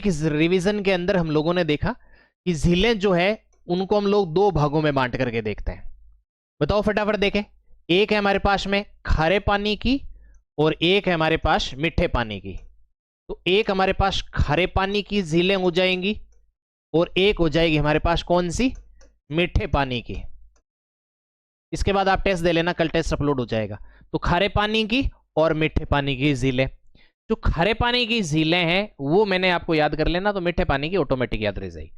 Quick revision के अंदर हम लोगों ने देखा कि झीलें जो है उनको हम लोग दो भागों में बांट करके देखते हैं। बताओ फटाफट देखें। एक है हमारे पास में खारे पानी की और एक है हमारे पास मीठे पानी की। तो एक हमारे पास खारे पानी की झीलें हो जाएंगी और एक हो जाएगी हमारे पास कौन सी, मीठे पानी की। इसके बाद आप टेस्ट दे लेना, कल टेस्ट अपलोड हो जाएगा। तो खारे पानी की और मीठे पानी की झीलें, जो खारे पानी की झीलें हैं वो मैंने आपको याद कर लेना, तो मीठे पानी की ऑटोमेटिक याद रह जाएगी।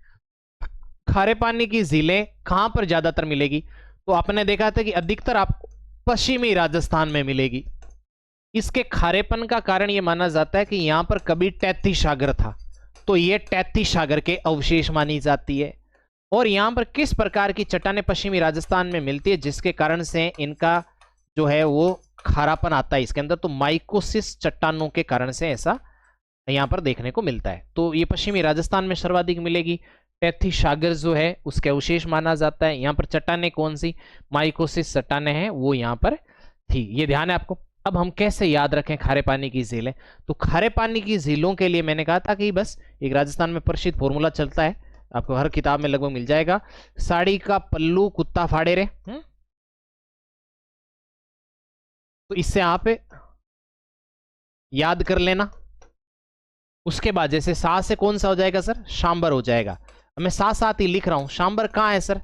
खारे पानी की झीलें कहां पर ज्यादातर मिलेगी, तो आपने देखा था कि अधिकतर आपको पश्चिमी राजस्थान में मिलेगी। इसके खारेपन का कारण यह माना जाता है कि यहां पर कभी तैती सागर था, तो यह तैती सागर के अवशेष मानी जाती है। और यहां पर किस प्रकार की चट्टानें पश्चिमी राजस्थान में मिलती है जिसके कारण से इनका जो है वो खारापन आता है इसके अंदर, तो माइकोसिस चट्टानों के कारण से ऐसा यहां पर देखने को मिलता है। तो ये पश्चिमी राजस्थान में सर्वाधिक मिलेगी। तैती सागर जो है उसके अवशेष माना जाता है। यहाँ पर चट्टानें कौन सी, माइकोसिस चट्टानें हैं वो यहाँ पर थी, ये ध्यान है आपको। अब हम कैसे याद रखें खारे पानी की झीलें, तो खारे पानी की झीलों के लिए मैंने कहा था कि बस एक राजस्थान में प्रसिद्ध फॉर्मूला चलता है, आपको हर किताब में लगभग मिल जाएगा। साड़ी का पल्लू कुत्ता फाड़े रे, तो इससे आप याद कर लेना। उसके बाद जैसे सा से कौन सा हो जाएगा सर, सांबर हो जाएगा। मैं साथ साथ ही लिख रहा हूं, सांबर कहां है सर,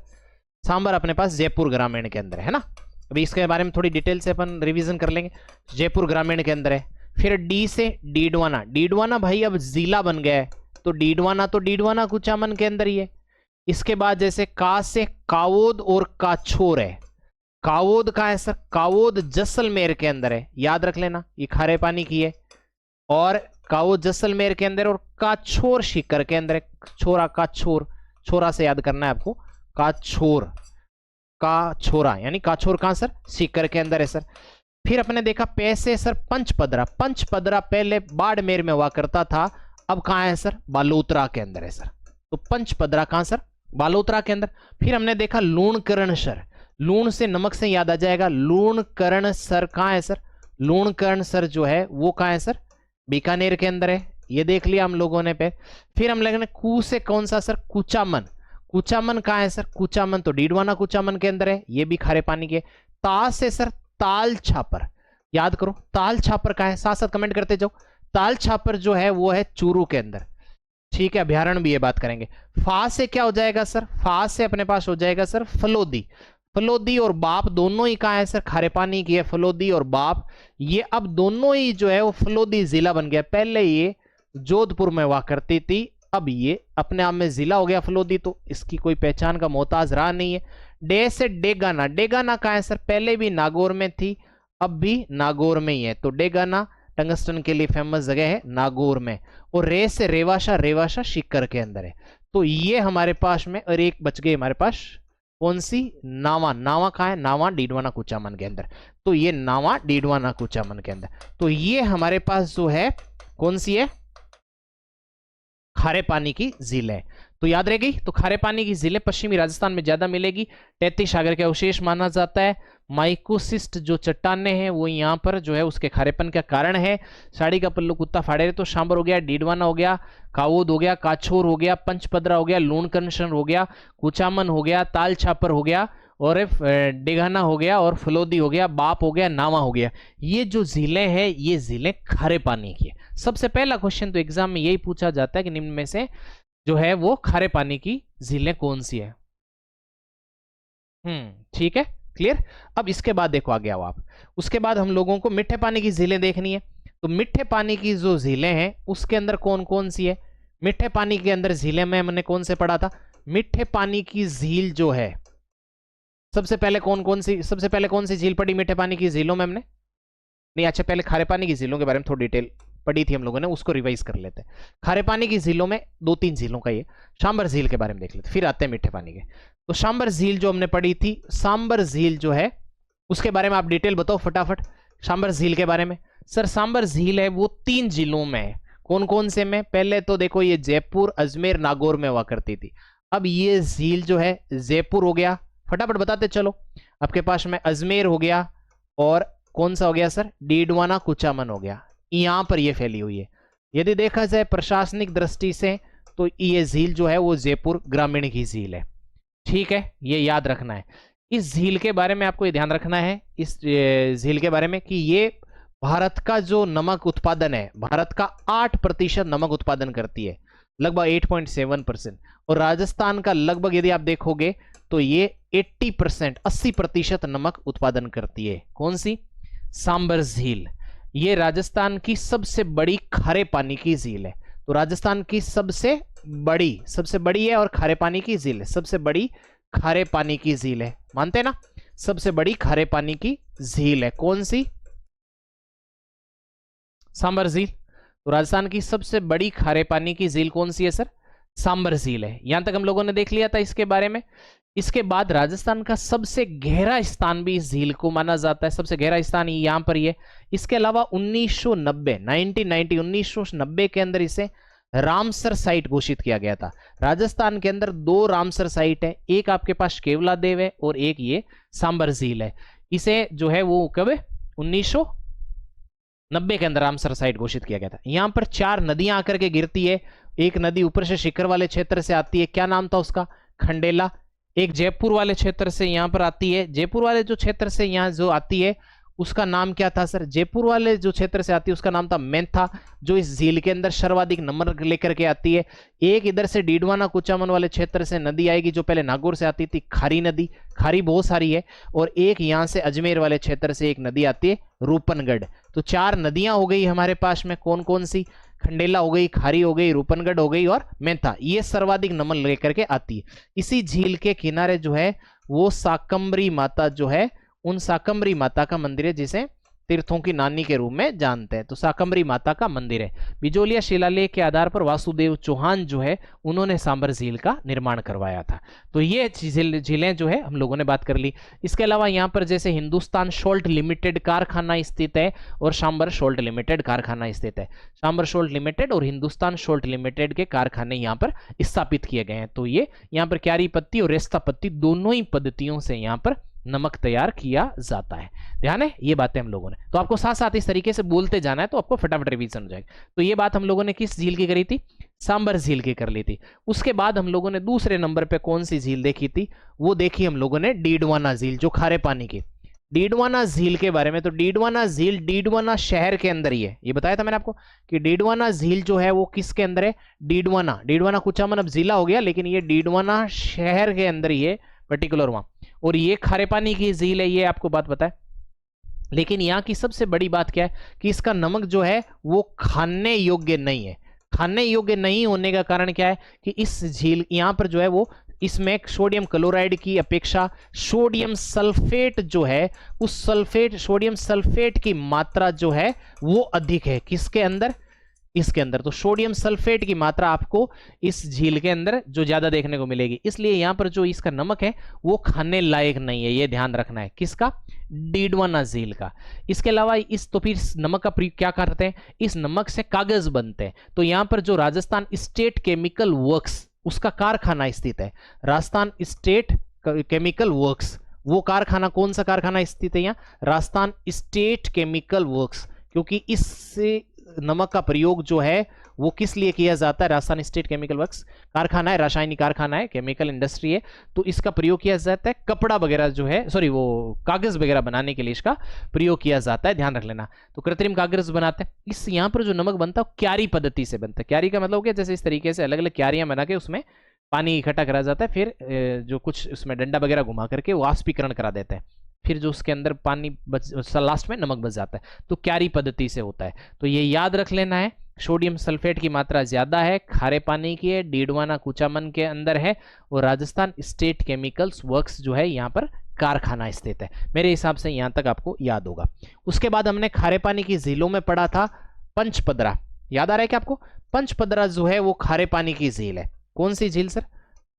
सांबर अपने पास जयपुर ग्रामीण के अंदर है ना। अभी इसके बारे में थोड़ी डिटेल से अपन रिवीजन कर लेंगे। जयपुर ग्रामीण के अंदर है। फिर डी से डीडवाना, डीडवाना भाई अब जिला बन गया है, तो डीडवाना कुचामन के अंदर ही है। इसके बाद जैसे का से कावोद और काछोर है। कावोद कहां है सर, कावोद जैसलमेर के अंदर है, याद रख लेना, ये खारे पानी की है। और कावोद जैसलमेर के अंदर, और काछोर सीकर के अंदर है। छोरा काछोर, छोरा से याद करना है आपको, काछोर काछोरा यानी काछोर कहां सर, सीकर के अंदर है सर। फिर अपने देखा पैसे सर पंचपदरा, पंचपदरा पहले बाड़मेर में हुआ करता था, अब कहां है सर, बालोतरा के अंदर है सर। तो पंचपदरा कहां सर, बालोतरा के अंदर। फिर हमने देखा लूणकरण सर, लूण से नमक से याद आ जाएगा, लूणकरण सर कहां है सर, लूणकरण सर जो है वो कहां है सर, बीकानेर के अंदर है, ये देख लिया हम लोगों ने पे। फिर हम लेंगे कू से कौन सा सर, कुचामन, कुचामन कहां है सर, कुचामन तो डीडवाना कुचामन के अंदर है, ये भी खारे पानी के। ता से सर ताल छापर, याद करो ताल छापर कहां है, साथ साथ कमेंट करते जाओ। ताल छापर जो है वो है चूरू के अंदर, ठीक है, अभ्यारण्य भी ये बात करेंगे। फा से क्या हो जाएगा सर, फा से अपने पास हो जाएगा सर फलोदी, फलोदी और बाप दोनों ही कहां है सर, खारे पानी की है, फलोदी और बाप। ये अब दोनों ही जो है वो फलोदी जिला बन गया, पहले ये जोधपुर में हुआ करती थी, अब ये अपने आप में जिला हो गया फलोदी, तो इसकी कोई पहचान का मोहताज रहा नहीं है। डे से डेगाना, डेगाना कहां है सर, पहले भी नागौर में थी अब भी नागौर में ही है, तो डेगाना टंगस्टन के लिए फेमस जगह है नागौर में। और रे से रेवाशा, रेवाशा सीकर के अंदर है। तो ये हमारे पास में, और एक बच गई हमारे पास कौन सी, नावा, नावा कहां है, नावा डीडवाना कुचामन के अंदर, तो ये नावा डीडवाना कुचामन के अंदर। तो ये हमारे पास जो है कौन सी है, खारे पानी की झीलें, तो याद रहेगी। तो खारे पानी की झीलें पश्चिमी राजस्थान में ज्यादा मिलेगी, तैती सागर के अवशेष माना जाता है। माइकोसिस्ट जो चट्टाने हैं वो यहाँ पर जो है उसके खारेपन का कारण है। साड़ी का पल्लू कुत्ता फाड़े, तो सांबर हो गया, डीडवाना हो गया, कावोद हो गया, काछोर हो गया, पंचपदरा हो गया, लूणकरण हो गया, कुचामन हो गया, ताल छापर हो गया, और डेगाना हो गया, और फलोदी हो गया, बाप हो गया, नावा हो गया। ये जो झीलें हैं ये झीलें खारे पानी की है। सबसे पहला क्वेश्चन तो एग्जाम में यही पूछा जाता है कि निम्न में से जो है वो खारे पानी की झीलें कौन सी है। ठीक है, क्लियर। अब इसके बाद देखो आगे आओ आप, उसके बाद हम लोगों को मीठे पानी की झीलें देखनी है। तो मीठे पानी की जो झीलें हैं उसके अंदर कौन कौन सी है, मीठे पानी के अंदर झीलें में हमने कौन से पढ़ा था, मीठे पानी की झील जो है सबसे पहले कौन कौन सी, सबसे पहले कौन सी झील पढ़ी मीठे पानी की झीलों में हमने, नहीं अच्छा पहले खारे पानी की झीलों के बारे में थोड़ी डिटेल पढ़ी थी हम लोगों ने, उसको रिवाइज कर लेते हैं। खारे पानी की झीलों में दो तीन झीलों का ये, सांबर झील के बारे में देख लेते, फिर आते हैं मीठे पानी के। तो सांबर झील जो हमने पढ़ी थी, सांबर झील जो है उसके बारे में आप डिटेल बताओ फटाफट। सांबर झील के बारे में सर, सांबर झील है वो 3 जिलों में है, कौन कौन से में, पहले तो देखो ये जयपुर, अजमेर, नागौर में हुआ करती थी। अब ये झील जो है जयपुर हो गया, फटाफट बताते चलो, आपके पास में अजमेर हो गया, और कौन सा हो गया सर, डीडवाना कुचामन हो गया, यहां पर ये फैली हुई है। यदि देखा जाए प्रशासनिक दृष्टि से तो ये झील जो है वो जयपुर ग्रामीण की झील है। ठीक है, ये याद रखना है। इस झील के बारे में आपको ये ध्यान रखना है, इस झील के बारे में, कि ये भारत का जो नमक उत्पादन है, भारत का 8% नमक उत्पादन करती है, लगभग 8.7%। और राजस्थान का लगभग यदि आप देखोगे तो ये 80%, 80% नमक उत्पादन करती है। कौन सी? सांबर झील। ये राजस्थान की सबसे बड़ी खारे पानी की झील है। तो राजस्थान की सबसे बड़ी है और खारे पानी की झील है, सबसे बड़ी खारे पानी की झील है, मानते हैं ना? सबसे बड़ी खारे पानी की झील है कौन सी? सांबर झील। तो राजस्थान की सबसे बड़ी खारे पानी की झील कौन सी है सर? सांबर झील है। यहां तक हम लोगों ने देख लिया था इसके बारे में। इसके बाद राजस्थान का सबसे गहरा स्थान भी इस झील को माना जाता है, सबसे गहरा स्थान यहां पर ही है। इसके अलावा 1990 के अंदर इसे रामसर साइट घोषित किया गया था। राजस्थान के अंदर 2 रामसर साइट है, एक आपके पास केवला देव है और एक ये सांबर झील है। इसे जो है वो कब 1990 के अंदर रामसर साइट घोषित किया गया था। यहां पर 4 नदियां आकर के गिरती है। एक नदी ऊपर से शिखर वाले क्षेत्र से आती है, क्या नाम था उसका? खंडेला। एक जयपुर वाले क्षेत्र से यहां पर आती है, जयपुर वाले जो क्षेत्र से यहां जो आती है उसका नाम क्या था सर? जयपुर वाले जो क्षेत्र से आती है उसका नाम था मेंथा, जो इस झील के अंदर सर्वाधिक नंबर लेकर के आती है। एक इधर से डीडवाना कुचामन वाले क्षेत्र से नदी आएगी जो पहले नागौर से आती थी, खारी नदी। खारी बहुत सारी है। और एक यहां से अजमेर वाले क्षेत्र से एक नदी आती है, रूपनगढ़। तो 4 नदियां हो गई हमारे पास में, कौन कौन सी? खंडेला हो गई, खारी हो गई, रूपनगढ़ हो गई और मेंथा। ये सर्वाधिक नमन लेकर के आती है। इसी झील के किनारे जो है वो शाकंभरी माता जो है, उन शाकंभरी माता का मंदिर है जिसे तीर्थों की नानी के रूप में जानते हैं। तो शाकंभरी माता का मंदिर है। बिजोलिया शिलालेख के आधार पर वासुदेव चौहान जो है उन्होंने सांबर झील का निर्माण करवाया था। तो ये झीलें जो है हम लोगों ने बात कर ली। इसके अलावा यहाँ पर जैसे हिंदुस्तान सोल्ट लिमिटेड कारखाना स्थित है और सांबर सोल्ट लिमिटेड कारखाना स्थित है। सांबर सोल्ट लिमिटेड और हिंदुस्तान सोल्ट लिमिटेड के कारखाने यहाँ पर स्थापित किए गए हैं। तो ये यहाँ पर क्यारी पत्ती और रेस्ता पत्ती दोनों ही पद्धतियों से यहाँ पर नमक तैयार किया जाता है। ध्यान है, ये बातें हम लोगों ने, तो आपको साथ साथ इस तरीके से बोलते जाना है तो आपको फटाफट रिवीजन हो जाएगा। तो ये बात हम लोगों ने किस झील की करी थी? सांबर झील की कर ली थी। उसके बाद हम लोगों ने दूसरे नंबर पे कौन सी झील देखी थी? वो देखी हम लोगों ने डीडवाना झील, जो खारे पानी की। डीडवाना झील के बारे में, तो डीडवाना झील डीडवाना शहर के अंदर ही है। ये बताया था मैंने आपको कि डीडवाना झील जो है वो किसके अंदर है? डीडवाना कुचामन अब जिला हो गया, लेकिन ये डीडवाना शहर के अंदर ही है पर्टिकुलर वहां। और ये खारे पानी की झील है, ये आपको बात पता है। लेकिन यहाँ की सबसे बड़ी बात क्या है कि इसका नमक जो है वो खाने योग्य नहीं है। खाने योग्य नहीं होने का कारण क्या है कि इस झील यहाँ पर जो है वो इसमें सोडियम क्लोराइड की अपेक्षा सोडियम सल्फेट जो है, उस सोडियम सल्फेट की मात्रा जो है वो अधिक है। किसके अंदर? इसके अंदर। तो सोडियम सल्फेट की मात्रा आपको इस झील के अंदर जो ज्यादा देखने को मिलेगी, इसलिए यहां पर जो इसका नमक है वो खाने लायक नहीं है। ये ध्यान रखना है। किसका? डीडवाना झील का। इसके अलावा इस तो फिर नमक का प्रयोग क्या करते हैं? इस नमक से कागज बनते हैं। तो यहां पर जो राजस्थान स्टेट केमिकल वर्क्स उसका कारखाना स्थित है। राजस्थान स्टेट केमिकल वर्क्स, वो कारखाना कौन सा कारखाना स्थित है यहाँ? Rajasthan state chemical works. क्योंकि इससे नमक का प्रयोग जो है वो किस लिए किया जाता है? राजस्थान स्टेट केमिकल वर्क्स कारखाना है, रासायनिक कारखाना है, केमिकल इंडस्ट्री है। तो इसका प्रयोग किया जाता है कपड़ा वगैरह जो है, सॉरी वो कागज वगैरह बनाने के लिए इसका प्रयोग किया जाता है, ध्यान रख लेना। तो कृत्रिम कागज बनाते हैं। इस यहाँ पर जो नमक बनता है क्यारी पद्धति से बनता है। क्यारी का मतलब क्या? जैसे इस तरीके से अलग अलग क्यारियां बना के उसमें पानी इकट्ठा करा जाता है, फिर जो कुछ उसमें डंडा वगैरह घुमा करके वाष्पीकरण करा देते हैं, फिर जो उसके अंदर पानी लास्ट में नमक बच जाता है। तो क्यारी पद्धति से होता है। तो ये याद रख लेना है। सोडियम सल्फेट की मात्रा ज्यादा है, खारे पानी की है, डीडवाना कुचामन के अंदर है और राजस्थान स्टेट केमिकल्स वर्क्स जो है यहाँ पर कारखाना स्थित है। मेरे हिसाब से यहाँ तक आपको याद होगा। उसके बाद हमने खारे पानी की झीलों में पढ़ा था पंचपदरा। याद आ रहा है क्या आपको? पंचपदरा जो है वो खारे पानी की झील है। कौन सी झील सर?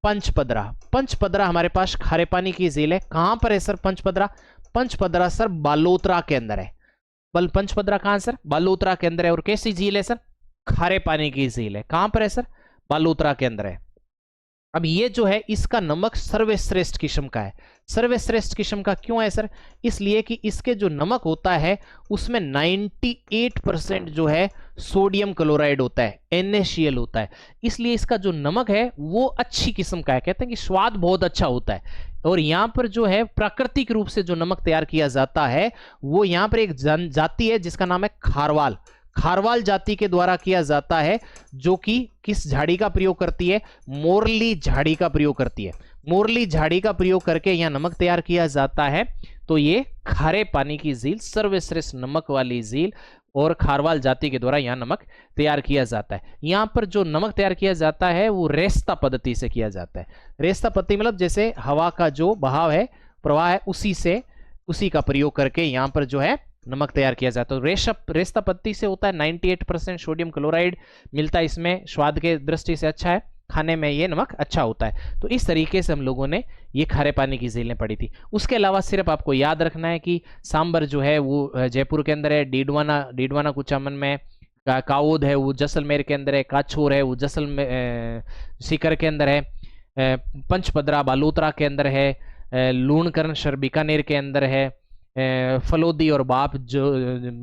पंचपदरा। पंचपदरा हमारे पास खारे पानी की झील है। कहां पर है सर पंचपदरा? पंचपदरा सर बालोतरा के अंदर है। पंचपदरा कहां सर? बालोतरा के अंदर है। और कैसी झील है सर? खारे पानी की झील है। कहां पर है सर? बालोतरा के अंदर है। अब ये जो है इसका नमक सर्वश्रेष्ठ किस्म का है। सर्वश्रेष्ठ किस्म का क्यों है सर? इसलिए कि इसके जो नमक होता है उसमें 98% जो है सोडियम क्लोराइड होता है, NaCl होता है। इसलिए इसका जो नमक है वो अच्छी किस्म का है, कहते हैं कि स्वाद बहुत अच्छा होता है। और यहाँ पर जो है प्राकृतिक रूप से जो नमक तैयार किया जाता है वो यहाँ पर एक जाति है जिसका नाम है खारवाल। खारवाल जाति के द्वारा किया जाता है, जो कि किस झाड़ी का प्रयोग करती है? मोरली झाड़ी का प्रयोग करती है। मोरली झाड़ी का प्रयोग करके यहां नमक तैयार किया जाता है। तो ये खारे पानी की झील, सर्वश्रेष्ठ नमक वाली झील, और खारवाल जाति के द्वारा यहां नमक तैयार किया जाता है। यहां पर जो नमक तैयार किया जाता है वो रेस्ता पद्धति से किया जाता है। रेस्ता पद्धति मतलब जैसे हवा का जो बहाव है, प्रवाह है, उसी का प्रयोग करके यहां पर जो है नमक तैयार किया जाता है। तो रेस्ता पद्धति से होता है, 98% सोडियम क्लोराइड मिलता है इसमें, स्वाद के दृष्टि से अच्छा है, खाने में ये नमक अच्छा होता है। तो इस तरीके से हम लोगों ने ये खारे पानी की झीलें पढ़ी थी। उसके अलावा सिर्फ आपको याद रखना है कि सांबर जो है वो जयपुर के अंदर है, डीडवाना कुचामन में, काउद है वो जैसलमेर के अंदर है, काछोर है वो जैसलमेर सीकर के अंदर है, पंचपदरा बालोतरा के अंदर है, लूणकरण बीकानेर के अंदर है, फलोदी और बाप जो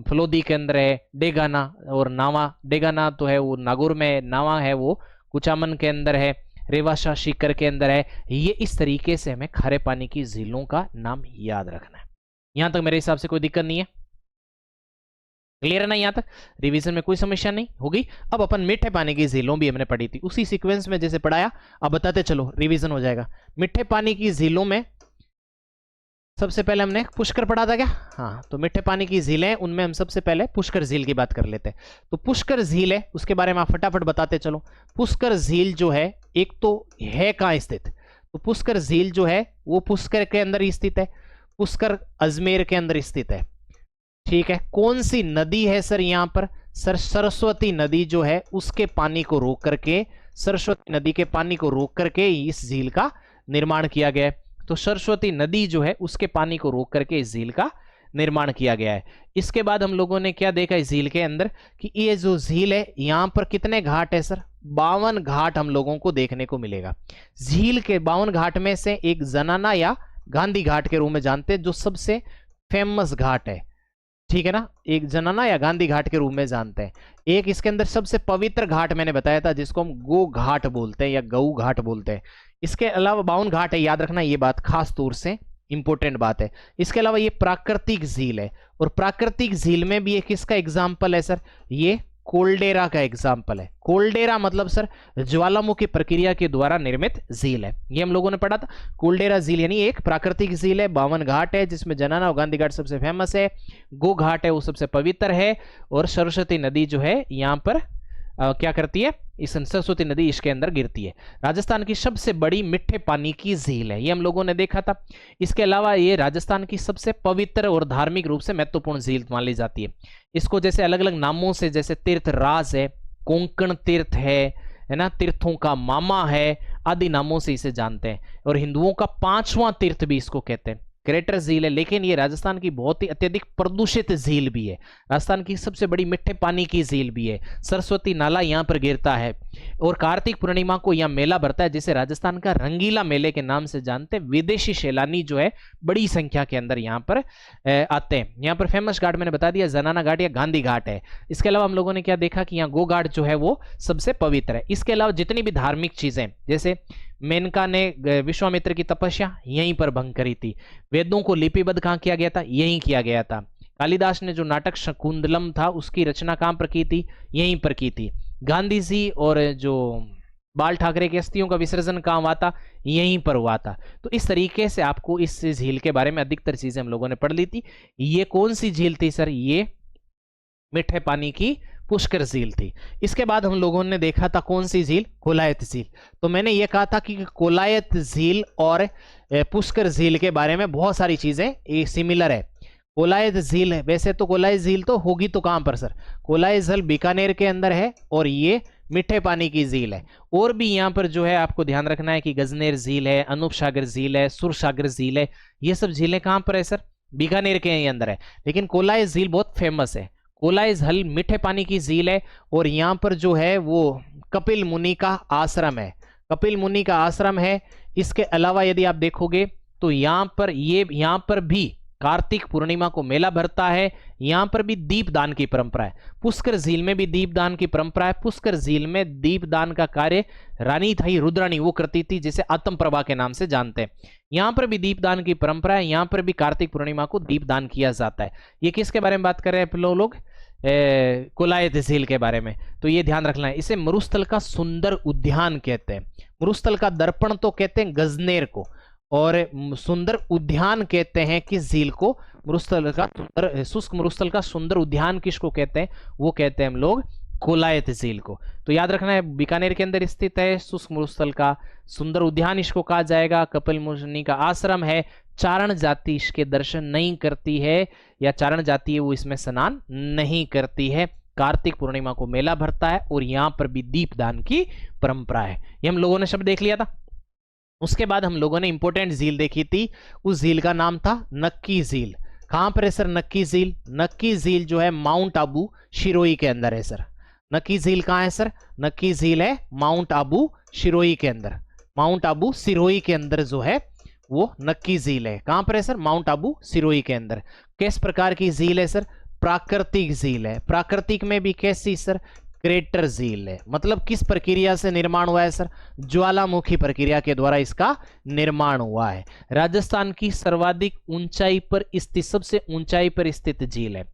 फलोदी के अंदर है, डेगाना और नावा, डेगाना तो है वो नागौर में, नावा है वो कुचामन के अंदर है, रेवाशा सीकर के अंदर है। ये इस तरीके से हमें खारे पानी की झीलों का नाम याद रखना है। यहां तक मेरे हिसाब से कोई दिक्कत नहीं है, क्लियर है ना? यहां तक रिवीजन में कोई समस्या नहीं होगी। अब अपन मीठे पानी की झीलों भी हमने पढ़ी थी, उसी सीक्वेंस में जैसे पढ़ाया अब बताते चलो, रिवीजन हो जाएगा। मीठे पानी की झीलों में सबसे पहले हमने पुष्कर पढ़ा था क्या? हाँ, तो मीठे पानी की झीलें, उनमें हम सबसे पहले पुष्कर झील की बात कर लेते हैं। तो पुष्कर झील है, उसके बारे में आप फटाफट बताते चलो। पुष्कर झील जो है, एक तो है कहाँ स्थित? तो पुष्कर झील जो है वो पुष्कर के अंदर ही स्थित है, पुष्कर अजमेर के अंदर स्थित है। ठीक है, कौन सी नदी है सर यहाँ पर? सर सरस्वती नदी जो है उसके पानी को रोक करके, सरस्वती नदी के पानी को रोक करके इस झील का निर्माण किया गया है। तो सरस्वती नदी जो है उसके पानी को रोक करके इस झील का निर्माण किया गया है। इसके बाद हम लोगों ने क्या देखा इस झील के अंदर कि ये जो झील है यहाँ पर कितने घाट है सर? 52 घाट हम लोगों को देखने को मिलेगा। झील के 52 घाट में से एक जनाना या गांधी घाट के रूप में जानते हैं, जो सबसे फेमस घाट है। ठीक है ना, एक जनाना या गांधी घाट के रूप में जानते हैं। एक इसके अंदर सबसे पवित्र घाट मैंने बताया था जिसको हम गो घाट बोलते हैं या गऊ घाट बोलते हैं। इसके अलावा 52 घाट है, याद रखना ये बात खास तौर से इंपॉर्टेंट बात है। इसके अलावा ये प्राकृतिक झील है, और प्राकृतिक झील में भी एक किसका एग्जाम्पल है सर? ये कोल्डेरा का एग्जाम्पल है। कोल्डेरा मतलब सर ज्वालामुखी प्रक्रिया के द्वारा निर्मित झील है, ये हम लोगों ने पढ़ा था। कोल्डेरा झील यानी एक प्राकृतिक झील है, 52 घाट है, जिसमें जनाना और गांधी घाट सबसे फेमस है, गो घाट है वो सबसे पवित्र है, और सरस्वती नदी जो है यहाँ पर क्या करती है? इस सरस्वती नदी इसके अंदर गिरती है। राजस्थान की सबसे बड़ी मीठे पानी की झील है, ये हम लोगों ने देखा था। इसके अलावा ये राजस्थान की सबसे पवित्र और धार्मिक रूप से महत्वपूर्ण झील मानी जाती है। इसको जैसे अलग अलग नामों से, जैसे तीर्थ राज है, कोंकण तीर्थ है ना, तीर्थों का मामा है, आदि नामों से इसे जानते हैं। और हिंदुओं का 5वां तीर्थ भी इसको कहते हैं। ग्रेटर झील है, लेकिन ये राजस्थान की बहुत ही अत्यधिक प्रदूषित झील भी है, राजस्थान की सबसे बड़ी मीठे पानी की झील भी है। सरस्वती नाला यहाँ पर गिरता है, और कार्तिक पूर्णिमा को यहाँ मेला भरता है, जिसे राजस्थान का रंगीला मेले के नाम से जानते हैं। विदेशी सैलानी जो है बड़ी संख्या के अंदर यहाँ पर आते हैं। यहाँ पर फेमस घाट मैंने बता दिया, जनाना घाट या गांधी घाट है। इसके अलावा हम लोगों ने क्या देखा कि यहाँ गो घाट जो है वो सबसे पवित्र है। इसके अलावा जितनी भी धार्मिक चीजें, जैसे मेनका ने विश्वामित्र की तपस्या यहीं पर भंग करी थी, वेदों को लिपिबद्ध कहाँ किया गया था? यहीं किया गया था। कालिदास ने जो नाटक शकुंतलम था उसकी रचना कहाँ पर की थी? यहीं पर की थी। गांधी जी और जो बाल ठाकरे की अस्थियों का विसर्जन कहाँ हुआ था? यहीं पर हुआ था। तो इस तरीके से आपको इस झील के बारे में अधिकतर चीजें हम लोगों ने पढ़ ली थी। ये कौन सी झील थी सर? ये मीठे पानी की पुष्कर झील थी। इसके बाद हम लोगों ने देखा था कौन सी झील? कोलायत झील। तो मैंने ये कहा था कि कोलायत झील और पुष्कर झील के बारे में बहुत सारी चीजें सिमिलर है। कोलायत झील है, वैसे तो कोलायत झील तो होगी तो कहां पर सर? कोलायत झील बीकानेर के अंदर है, और ये मीठे पानी की झील है। और भी यहाँ पर जो है आपको ध्यान रखना है कि गजनेर झील है, अनूप सागर झील है, सुरसागर झील है। ये सब झीलें कहां पर है सर? बीकानेर के अंदर है। लेकिन कोलायत झील बहुत फेमस है। कोलायत झील मीठे पानी की झील है, और यहाँ पर जो है वो कपिल मुनि का आश्रम है। कपिल मुनि का आश्रम है। इसके अलावा यदि आप देखोगे तो यहाँ पर भी कार्तिक पूर्णिमा को मेला भरता है। यहाँ पर भी दीपदान की परंपरा है। पुष्कर झील में भी दीपदान की परंपरा है। पुष्कर झील में दीपदान का कार्य रानी थी रुद्राणी वो करती थी, जिसे आत्म प्रभा के नाम से जानते हैं। यहाँ पर भी दीपदान की परंपरा है। यहाँ पर भी कार्तिक पूर्णिमा को दीपदान किया जाता है। ये किसके बारे में बात कर रहे हैं लोग? कोलायत झील के बारे में। तो ये ध्यान रखना है। इसे मरुस्थल का सुंदर उद्यान कहते हैं। मरुस्थल का दर्पण तो कहते हैं गजनेर को, और सुंदर उद्यान कहते हैं किस झील को? मरुस्थल का सुंदर, शुष्क मरुस्थल का सुंदर उद्यान किसको कहते हैं? वो कहते हैं हम लोग कोलायत झील को। तो याद रखना है, बीकानेर के अंदर स्थित है। शुष्क मरुस्थल का सुंदर उद्यान इसको कहा जाएगा। कपिल मुनि का आश्रम है। चारण जाति इसके दर्शन नहीं करती है, या चारण जाति है वो इसमें स्नान नहीं करती है। कार्तिक पूर्णिमा को मेला भरता है और यहाँ पर भी दीपदान की परंपरा है। ये हम लोगों ने शब्द देख लिया था। उसके बाद हम लोगों ने इंपॉर्टेंट झील देखी थी। उस झील का नाम था नक्की झील। कहां पर है सर नक्की झील? नक्की झील जो है माउंट आबू शिरोई के अंदर है सर। नक्की झील कहां है सर? नक्की झील है माउंट आबू शिरोई के अंदर। माउंट आबू सिरोही के अंदर जो है वो नक्की झील है। कहां पर है सर? माउंट आबू सिरोही के अंदर। किस प्रकार की झील है सर? प्राकृतिक झील है। प्राकृतिक में भी कैसी सर? क्रेटर झील है। मतलब किस प्रक्रिया से निर्माण हुआ है सर? ज्वालामुखी प्रक्रिया के द्वारा इसका निर्माण हुआ है। राजस्थान की सर्वाधिक ऊंचाई पर स्थित, सबसे ऊंचाई पर स्थित झील है।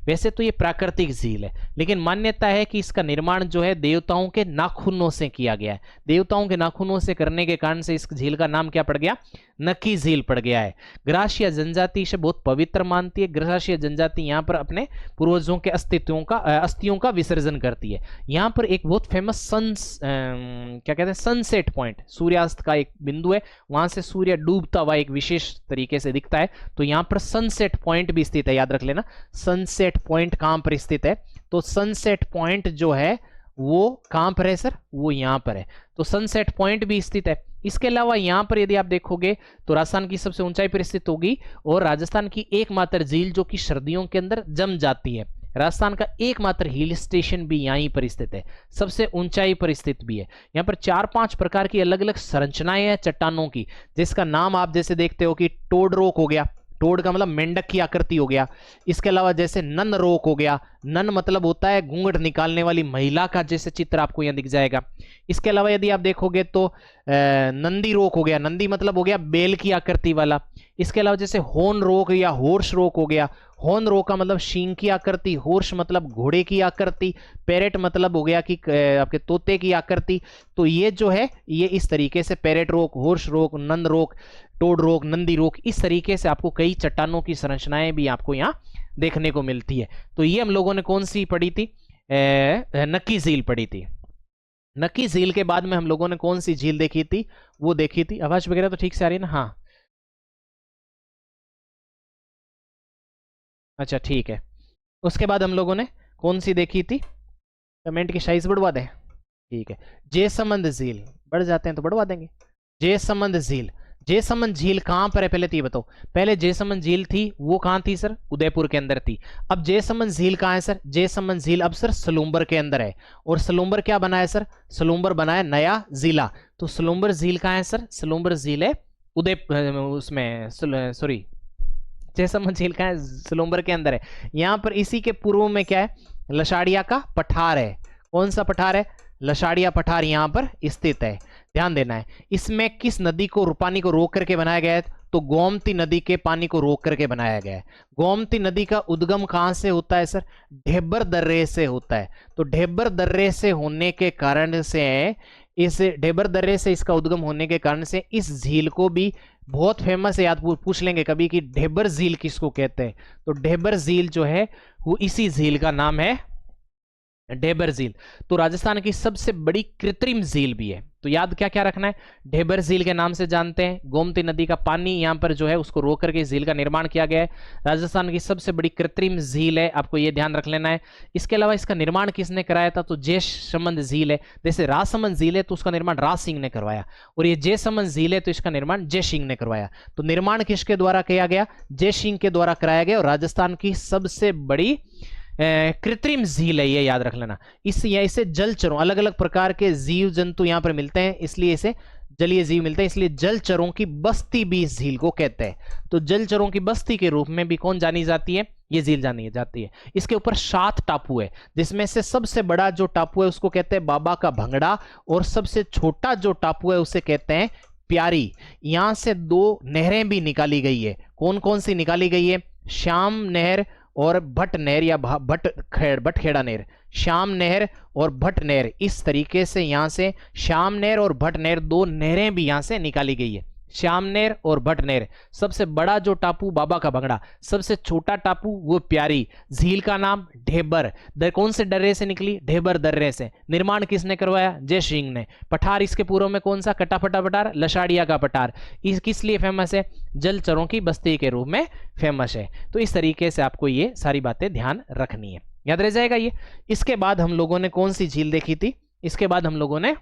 वैसे तो ये प्राकृतिक झील है, लेकिन मान्यता है कि इसका निर्माण जो है देवताओं के नाखूनों से किया गया है। देवताओं के नाखूनों से करने के कारण से इस झील का नाम क्या पड़ गया? नक्की झील पड़ गया है। ग्रासीय जनजाति इसे बहुत पवित्र मानती है। ग्रासीय जनजाति यहाँ पर अपने पूर्वजों के अस्थियों का विसर्जन करती है। यहाँ पर एक बहुत फेमस क्या कहते हैं सनसेट पॉइंट, सूर्यास्त का एक बिंदु है। वहां से सूर्य डूबता हुआ एक विशेष तरीके से दिखता है। तो यहाँ पर सनसेट पॉइंट भी स्थित है। याद रख लेना, सनसेट पॉइंट कहां पर स्थित है? तो सनसेट पॉइंट जो है वो कहां पर है सर? वो यहां पर है। तो सनसेट पॉइंट भी स्थित है। इसके अलावा यहां पर यदि आप देखोगे तो राजस्थान की सबसे ऊंचाई पर स्थित होगी, और राजस्थान की एकमात्र झील जो कि सर्दियों के अंदर जम जाती है। राजस्थान का एकमात्र हिल स्टेशन भी यहीं पर स्थित है, सबसे ऊंचाई पर स्थित भी है। यहाँ पर 4-5 प्रकार की अलग अलग संरचनाएं हैं चट्टानों की, जिसका नाम आप जैसे देखते हो कि टोड रोक हो गया। टोड का मतलब मेंढक की आकृति हो गया। इसके अलावा जैसे नन रोक हो गया। नन मतलब होता है घूंघट निकालने वाली महिला का जैसे चित्र आपको यहाँ दिख जाएगा। इसके अलावा यदि आप देखोगे तो नंदी रोक हो गया। नंदी मतलब हो गया बेल की आकृति वाला। इसके अलावा जैसे होर्न रोक या हॉर्स रोक हो गया। हॉर्न रोक का मतलब शींग की आकृति, हॉर्स मतलब घोड़े की आकृति, पैरेट मतलब हो गया कि आपके तोते की आकृति। तो ये जो है ये इस तरीके से पैरेट रोक, हॉर्स रोक, नंद रोक, टोड रोक, नंदी रोक, इस तरीके से आपको कई चट्टानों की संरचनाएं भी आपको यहाँ देखने को मिलती है। तो ये हम लोगों ने कौन सी पढ़ी थी? नक्की झील पढ़ी थी। नक्की झील के बाद में हम लोगों ने कौन सी झील देखी थी? वो देखी थी। आवाज वगैरह तो ठीक से आ रही है ना? हाँ, अच्छा ठीक है। उसके बाद हम लोगों ने कौन सी देखी थी? कमेंट की साइज बढ़वा दें? ठीक है। जयसमंद झील, बढ़ जाते हैं तो बढ़वा देंगे। जयसमंद झील, जयसमंद झील कहां पर है पहले तो ये बताओ। पहले जयसमंद झील थी वो कहां थी सर? उदयपुर के अंदर थी। अब जयसमंद झील कहां है सर? जयसमंद झील अब सर सलूम्बर के अंदर है। और सलूम्बर क्या बना है सर? सलूम्बर बना है नया जिला। तो सलूम्बर झील कहां है सर? सलूम्बर झील है उसमें सॉरी जयसमंद झील कहां है? सलूम्बर के अंदर है। यहां पर इसी के पूर्व में क्या है? लसाड़िया का पठार है। कौन सा पठार है? लसाड़िया पठार यहां पर स्थित है। ध्यान देना है। इसमें किस नदी को पानी को रोक करके बनाया गया है? तो गोमती नदी के पानी को रोक करके बनाया गया है। गोमती नदी का उद्गम कहां से होता है सर? ढेबर दर्रे से होता है। तो ढेबर दर्रे से होने के कारण से इस ढेबर दर्रे से इसका उद्गम होने के कारण से इस झील को भी बहुत फेमस है। याद पूछ लेंगे कभी कि ढेबर झील किसको कहते हैं? तो ढेबर झील जो है वो इसी झील का नाम है ढेबर झील। तो राजस्थान की सबसे बड़ी कृत्रिम झील भी है। तो याद क्या क्या रखना है? ढेबर झील के नाम से जानते हैं। गोमती नदी का पानी यहाँ पर जो है उसको रोक करके झील का निर्माण किया गया है। राजस्थान की सबसे बड़ी कृत्रिम झील है, आपको ये ध्यान रख लेना है। इसके अलावा इसका निर्माण किसने कराया था? तो जयसमंद झील है। जैसे राजसमंद झील है तो उसका निर्माण राज सिंह ने करवाया, और ये जयसमंद झील है तो इसका निर्माण जय सिंह ने करवाया। तो निर्माण किसके द्वारा किया गया? जय सिंह के द्वारा कराया गया। और राजस्थान की सबसे बड़ी कृत्रिम झील है, ये याद रख लेना। इसे जलचरों, अलग अलग प्रकार के जीव जंतु यहाँ पर मिलते हैं, इसलिए इसे जलीय जीव मिलते हैं, इसलिए जलचरों की बस्ती भी इस झील को कहते हैं। तो जलचरों की बस्ती के रूप में भी कौन जानी जाती है, ये झील जानी जाती है। इसके ऊपर 7 टापू है, जिसमें से सबसे बड़ा जो टापू है उसको कहते हैं बाबा का भंगड़ा, और सबसे छोटा जो टापू है उसे कहते हैं प्यारी। यहां से 2 नहरें भी निकाली गई है। कौन कौन सी निकाली गई है, श्याम नहर और भट्ट नहर, या भटखेड़ा नहर, श्याम नहर और भट्ट नहर। इस तरीके से यहां से श्याम नहर और भट्ट नहर, 2 नहरें भी यहां से निकाली गई है, श्याम नहर और भट्ट नहर। सबसे बड़ा जो टापू बाबा का भंगड़ा, सबसे छोटा टापू वो प्यारी। झील का नाम ढेबर, कौन से दर्रे से निकली, ढेबर दर्रे से। निर्माण किसने करवाया, जय सिंह ने। पठार इसके पूर्व में कौन सा, कटाफटा पठार, लसाड़िया का पठार। इस किस लिए फेमस है, जलचरों की बस्ती के रूप में फेमस है। तो इस तरीके से आपको ये सारी बातें ध्यान रखनी है, याद रह जाएगा ये। इसके बाद हम लोगों ने कौन सी झील देखी थी, इसके बाद हम लोगों ने,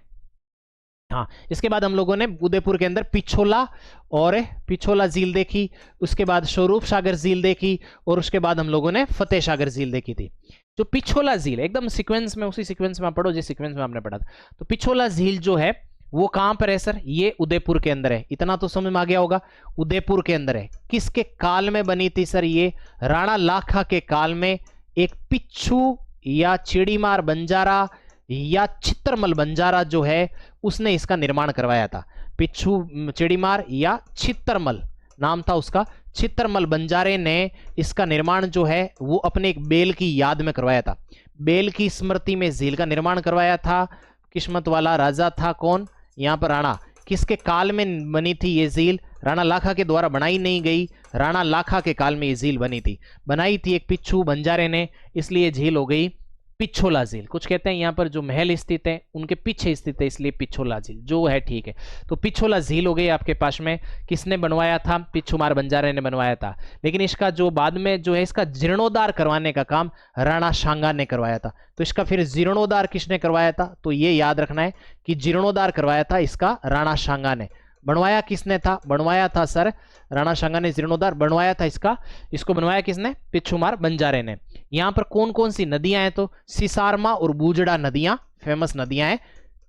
हाँ, इसके बाद हम लोगों ने उदयपुर के अंदर पिछोला झील देखी, उसके बाद स्वरूप सागर झील देखी, और उसके बाद हम लोगों ने फतेह सागर झील देखी थी। जो पिछोला झील, एकदम सीक्वेंस में, उसी सीक्वेंस में आप पढ़ो जिस सीक्वेंस में आपने पढ़ा था। तो पिछोला झील जो है वो कहां पर है सर, ये उदयपुर के अंदर है। इतना तो समझ में आ गया होगा, उदयपुर के अंदर है। किसके काल में बनी थी सर, ये राणा लाखा के काल में। एक पिच्छू या चिड़ीमार बंजारा या चित्रमल बंजारा जो है उसने इसका निर्माण करवाया था। पिच्छू चिड़ीमार या चित्रमल नाम था उसका, चित्रमल बंजारे ने इसका निर्माण जो है वो अपने एक बेल की याद में करवाया था। बेल की स्मृति में झील का निर्माण करवाया था। किस्मत वाला राजा था कौन, यहाँ पर राणा। किसके काल में बनी थी ये झील, राणा लाखा के द्वारा बनाई नहीं गई, राणा लाखा के काल में ये झील बनी थी। बनाई थी एक पिच्छू बंजारे ने, इसलिए झील हो गई पिछोला झील। कुछ कहते हैं यहाँ पर जो महल स्थित है उनके पीछे स्थित है, इसलिए पिछोला झील जो है, ठीक है। तो पिछोला झील हो गई आपके पास में। किसने बनवाया था, पिच्छूमार बंजारे ने बनवाया था। लेकिन इसका जो बाद में जो है इसका जीर्णोद्धार करवाने का काम राणा सांगा ने करवाया था। तो इसका फिर जीर्णोद्धार किसने करवाया था, तो ये याद रखना है कि जीर्णोद्धार करवाया था इसका राणा सांगा ने। बनवाया किसने था, बनवाया था सर राणा सांगा ने जीर्णोद्धार बनवाया था इसका। इसको बनवाया किसने, पिच्छूमार बंजारे ने। यहां पर कौन कौन सी नदियां हैं, तो सिसारमा और बूजड़ा नदियां फेमस नदियां हैं।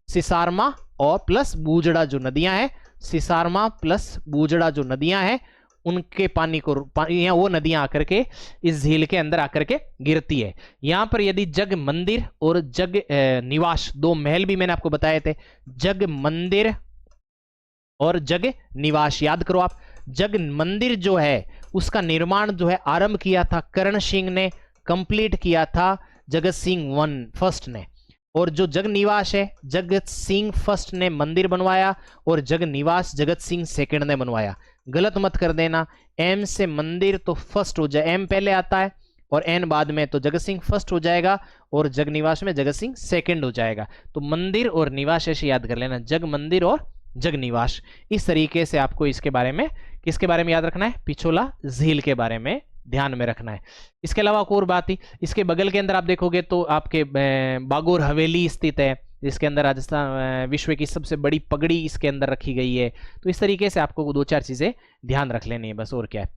सिसारमा और प्लस बूजड़ा जो नदियां हैं, सिसारमा प्लस बूजड़ा जो नदियां हैं, उनके पानी को यहाँ वो नदियां आकर के इस झील के अंदर आकर के गिरती है। यहां पर यदि जग मंदिर और जग निवास, 2 महल भी मैंने आपको बताए थे, जग मंदिर और जग निवास, याद करो आप। जग मंदिर जो है उसका निर्माण जो है आरंभ किया था करण सिंह ने, कंप्लीट किया था जगत सिंह फर्स्ट ने। और जो जग निवास है जगत सिंह फर्स्ट ने मंदिर बनवाया, और जग निवास जगत सिंह सेकंड ने बनवाया। गलत मत कर देना, एम से मंदिर तो फर्स्ट हो जाए, एम पहले आता है और एन बाद में, तो जगत सिंह फर्स्ट हो जाएगा और जग निवास में जगत सिंह सेकंड हो जाएगा। तो मंदिर और निवास ऐसे याद कर लेना, जग मंदिर और जग निवास। इस तरीके से आपको इसके बारे में, किसके बारे में याद रखना है, पिछोला झील के बारे में ध्यान में रखना है। इसके अलावा एक और बात ही, इसके बगल के अंदर आप देखोगे तो आपके बागोर हवेली स्थित है, जिसके अंदर राजस्थान विश्व की सबसे बड़ी पगड़ी इसके अंदर रखी गई है। तो इस तरीके से आपको 2-4 चीजें ध्यान रख लेनी है बस, और क्या है,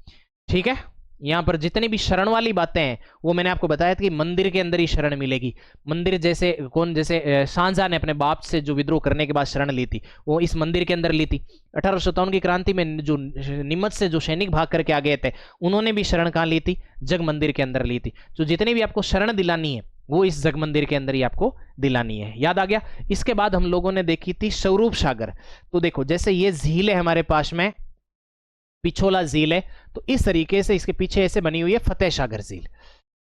ठीक है। यहाँ पर जितनी भी शरण वाली बातें हैं वो मैंने आपको बताया था कि मंदिर के अंदर ही शरण मिलेगी। मंदिर जैसे कौन, जैसे शाहजहां ने अपने बाप से जो विद्रोह करने के बाद शरण ली थी वो इस मंदिर के अंदर ली थी। 1857 की क्रांति में जो नीमच से जो सैनिक भाग करके आ गए थे उन्होंने भी शरण कहाँ ली थी, जग मंदिर के अंदर ली थी। तो जितनी भी आपको शरण दिलानी है वो इस जग मंदिर के अंदर ही आपको दिलानी है, याद आ गया। इसके बाद हम लोगों ने देखी थी स्वरूप सागर। तो देखो जैसे ये झील है हमारे पास में, पिछोला झील है, तो इस तरीके से इसके पीछे ऐसे बनी हुई है फतेह सागर झील।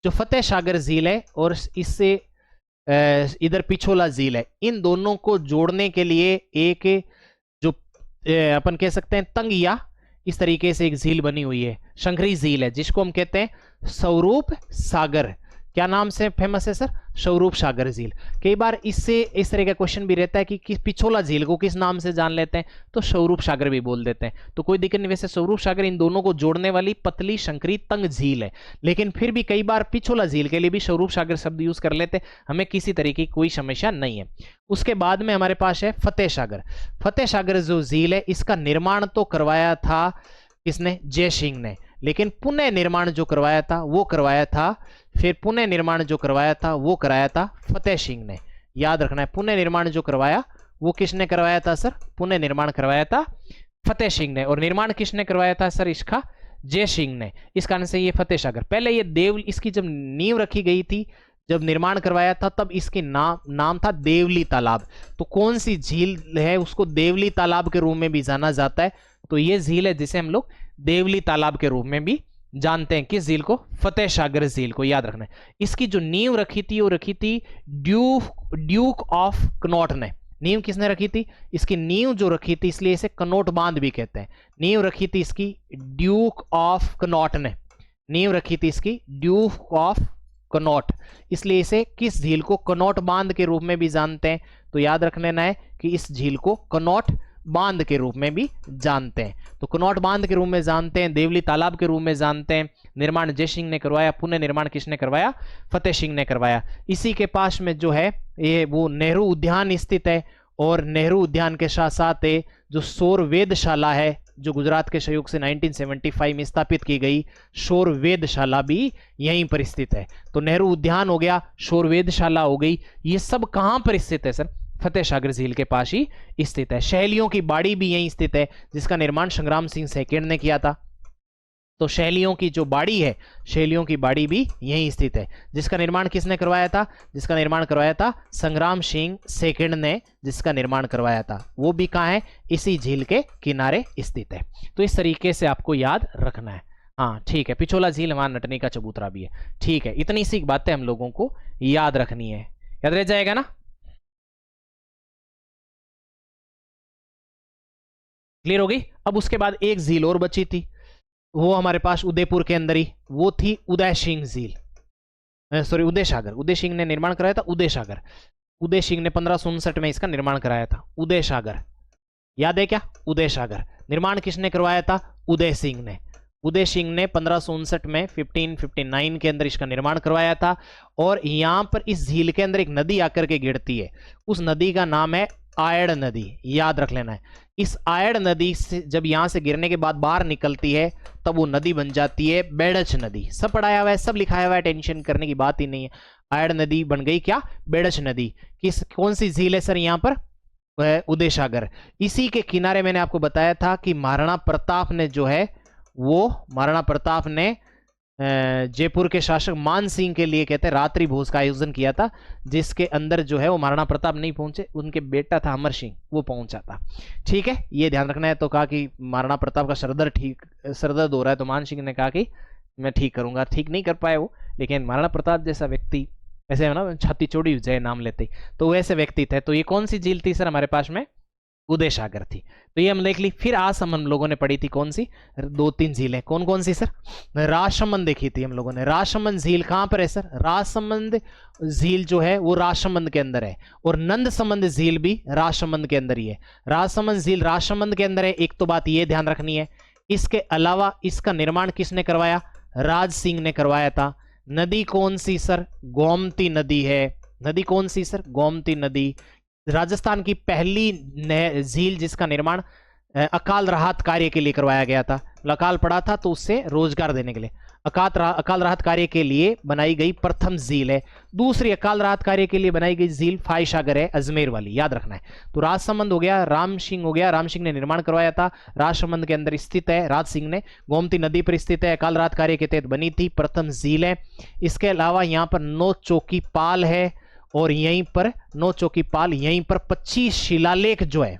जो फतेह सागर झील है और इससे इधर पिछोला झील है, इन दोनों को जोड़ने के लिए एक जो अपन कह सकते हैं तंगिया, इस तरीके से एक झील बनी हुई है, शंकरी झील है, जिसको हम कहते हैं स्वरूप सागर। क्या नाम से फेमस है सर, स्वरूप सागर झील। कई बार इससे इस तरह का क्वेश्चन भी रहता है कि पिछोला झील को किस नाम से जान लेते हैं, तो स्वरूप सागर भी बोल देते हैं, तो कोई दिक्कत नहीं। वैसे स्वरूप सागर इन दोनों को जोड़ने वाली पतली शंकरी तंग झील है, लेकिन फिर भी कई बार पिछोला झील के लिए भी स्वरूप सागर शब्द यूज कर लेते, हमें किसी तरीके की कोई समस्या नहीं है। उसके बाद में हमारे पास है फतेह सागर। फतेह सागर जो झील है इसका निर्माण तो करवाया था किसने, जय सिंह ने, लेकिन पुनः निर्माण जो करवाया था वो करवाया था, फिर पुनः निर्माण जो करवाया था वो कराया था फतेह सिंह ने। याद रखना है, पुनः निर्माण जो करवाया वो किसने करवाया था सर? पुनः निर्माण करवाया था फतेह सिंह ने। और निर्माण किसने करवाया था सर इसका? जय सिंह ने। इस कारण से ये फतेह सागर। पहले ये इसकी जब नींव रखी गई थी, जब निर्माण करवाया था, तब इसके नाम था देवली तालाब। तो कौन सी झील है उसको देवली तालाब के रूप में भी जाना जाता है? तो ये झील है जिसे हम लोग देवली तालाब के रूप में भी जानते हैं। किस झील को? फतेह सागर झील को। याद रखना है, इसकी जो नींव रखी थी वो रखी थी ड्यूक ऑफ कनॉट ने। नींव किसने रखी थी? इसकी नींव जो रखी थी, इसलिए इसे कनॉट बांध भी कहते हैं। नींव रखी थी इसकी ड्यूक ऑफ कनॉट ने। नींव रखी थी इसकी ड्यूक ऑफ कनॉट, इसलिए इसे किस झील को कनॉट बांध के रूप में भी जानते हैं। तो याद रख लेना है कि इस झील को कनॉट बांध के रूप में भी जानते हैं। तो कनॉट बांध के रूप में जानते हैं, देवली तालाब के रूप में जानते हैं। निर्माण जय सिंह ने करवाया, पुनः निर्माण किसने करवाया? फतेह सिंह ने करवाया। इसी के पास में जो है ये वो नेहरू उद्यान स्थित है, और नेहरू उद्यान के साथ साथ जो सौर वेधशाला है जो गुजरात के सहयोग से 1975 में स्थापित की गई, सौर वेधशाला भी यहीं पर स्थित है। तो नेहरू उद्यान हो गया, सौर वेधशाला हो गई, ये सब कहां पर स्थित है सर? फतेह सागर झील के पास ही स्थित है। शैलियों की बाड़ी भी यहीं स्थित है, जिसका निर्माण संग्राम सिंह सेकंड ने किया था। तो शैलियों की जो बाड़ी है, शैलियों की बाड़ी भी यहीं स्थित है, जिसका निर्माण किसने करवाया था? जिसका निर्माण करवाया था संग्राम सिंह सेकंड ने, जिसका निर्माण करवाया था। वो भी कहाँ है? इसी झील के किनारे स्थित है। तो इस तरीके से आपको याद रखना है। हाँ ठीक है, पिछोला झील वहां नटनी का चबूतरा भी है। ठीक है, इतनी सी बातें हम लोगों को याद रखनी है। याद रह जाएगा ना? क्लियर हो गई? अब उसके बाद एक झील और बची थी, वो हमारे पास उदयपुर के अंदर ही, वो थी उदय सिंह झील। सॉरी, उदय सागर। उदय सिंह ने निर्माण कराया था उदय सागर। उदय सिंह ने 1559 में इसका निर्माण कराया था, उदय सागर। याद है क्या? उदय सागर। निर्माण किसने करवाया था? उदय सिंह ने। उदय सिंह ने 1559 में 1559 के अंदर इसका निर्माण करवाया था। और यहां पर इस झील के अंदर एक नदी आकर के गिरती है, उस नदी का नाम है आयड़ नदी। याद रख लेना है। इस आयड़ नदी से जब यहां से गिरने के बाद बाहर निकलती है, तब वो नदी बन जाती है बेड़च नदी। सब पढ़ाया हुआ है, सब लिखाया हुआ है, टेंशन करने की बात ही नहीं है। आयड़ नदी बन गई क्या? बेड़च नदी। कौन सी झील है सर यहां पर? उदय सागर। इसी के किनारे मैंने आपको बताया था कि महाराणा प्रताप ने जो है वो, महाराणा प्रताप ने जयपुर के शासक मान सिंह के लिए कहते हैं रात्रि भोज का आयोजन किया था, जिसके अंदर जो है वो महाराणा प्रताप नहीं पहुंचे, उनके बेटा था अमर सिंह, वो पहुंचा था। ठीक है, ये ध्यान रखना है। तो कहा कि महाराणा प्रताप का सरदर्द हो रहा है, तो मान सिंह ने कहा कि मैं ठीक करूंगा। ठीक नहीं कर पाए वो, लेकिन महाराणा प्रताप जैसा व्यक्ति, ऐसे है ना, छाती चौड़ी जय नाम लेते, तो वैसे व्यक्ति थे। तो ये कौन सी झील थी सर हमारे पास में? उदय सागर थी। तो ये हम देख ली। फिर आसमन हम लोगों ने पढ़ी थी, कौन सी? 2-3 झीलें। कौन कौन सी सर? राजसमंद देखी थी हम लोगों ने। राजसमंद झील कहां पर है सर? राजसमंद झील जो है वो राजसमंद के अंदर है, और नंदसमंद झील भी राजसमंद के अंदर ही है। राजसमंद झील राजसमंद के अंदर है, एक तो बात ये ध्यान रखनी है। इसके अलावा इसका निर्माण किसने करवाया? राज सिंह ने करवाया था। नदी कौन सी सर? गोमती नदी है। नदी कौन सी सर? गोमती नदी। राजस्थान की पहली झील जिसका निर्माण अकाल राहत कार्य के लिए करवाया गया था। अकाल पड़ा था तो उससे रोजगार देने के लिए अकाल राहत कार्य के लिए बनाई गई प्रथम झील है। दूसरी अकाल राहत कार्य के लिए बनाई गई झील फाई सागर है, अजमेर वाली। याद रखना है। तो राजसमंद हो गया, राम सिंह हो गया, राम सिंह ने निर्माण करवाया था, राजसमंद के अंदर स्थित है, राज सिंह ने। गोमती नदी पर स्थित है, अकाल राहत कार्य के तहत बनी थी, प्रथम झील है। इसके अलावा यहाँ पर 9 चौकी पाल है, और यहीं पर 9 चौकी पाल, यहीं पर 25 शिलालेख जो है,